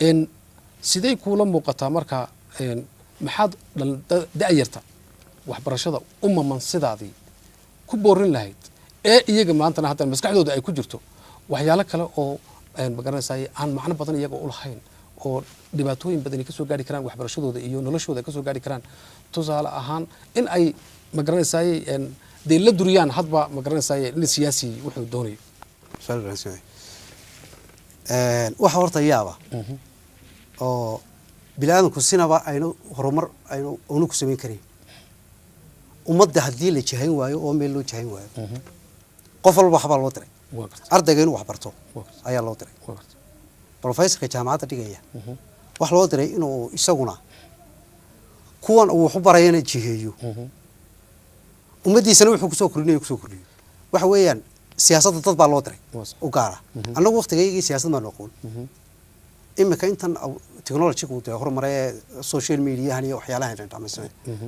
إن سيدي كولا مقطع مركا إن محاد دايرتا وحبرشة من صدادي كبورين لهيد إيجا ما أنتنا حتى المسكح دود أي كجرتو وحيالك كلا أو مقارنة ساي عن معنى بدن إيجا أول حين أو دباتوين بدني كسر قاعد كران وحبرشة دود إيو نلشوا ذا كسر قاعد كران توزع أهان إن أي مقارنة ساي إن دي لدريان حضبة مقارنة ساي للسياسي وحده دوني سؤال رئيسي وحورت إياه أو بلادنا كسينا بقى إنه هرمر إنه أنو كسمين كريم ومدة هدي اللي جهين وايو أو ميلو جهين وايو قفل وحبر لوتري أرد جين وحبرته أي لوتري بروفيسور كجامعة تيجي wax loo diray inuu isaguna kuwan uu xubarayna jiheeyo umadiisana wuxuu ku soo kordhiyay waxa weeyaan siyaasadda dad baa loo diray u gaara anagu waqtigeeyay siyaasadda ma noqon imika intan technology-gu uu horumaray social media iyo waxyaalaha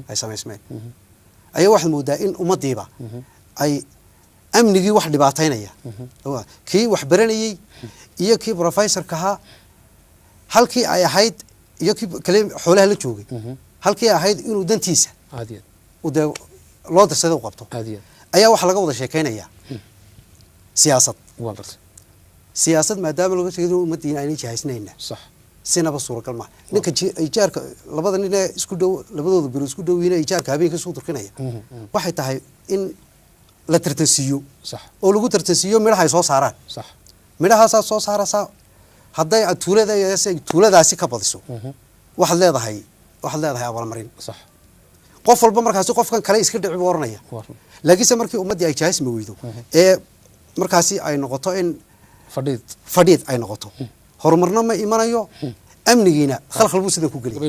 ay sameysmeen ayaa wax moodaa in umadiiba ay amnigii wax dhibaataynaya kii wax baranayay iyo kii professor-ka ahaa halkii ay ahayd iyo kii kale xoolaha la joogay halkii ay ahayd inuu dantiisa caadiyan oo loo darsado qabto ayaa wax laga wada sheekeynaya siyaasad maadaama laga sheegay umadiina ay jihaysnayna sax sinaba suuragal ma ninka ijaarka labada nin ee isku dhow labadooda biro isku dhow inay ijaarka habeenka soo turkinaya waxay tahay in la tartansiyo sax oo lagu tartansiyo midhaha ay soo saaraan sax midhahaas soo saaraysa hadday tuuladaasi ka badiso waxaad leedahay abaalmarin sax qof walba markaas qofkan kale iska dhici booranaya laakiin markii ummadii ay jahaysma weydo ee markaasi ay noqoto in fadhiid ay noqoto horumarna ma imanayo amnigiina khalkhal buu sidan ku galay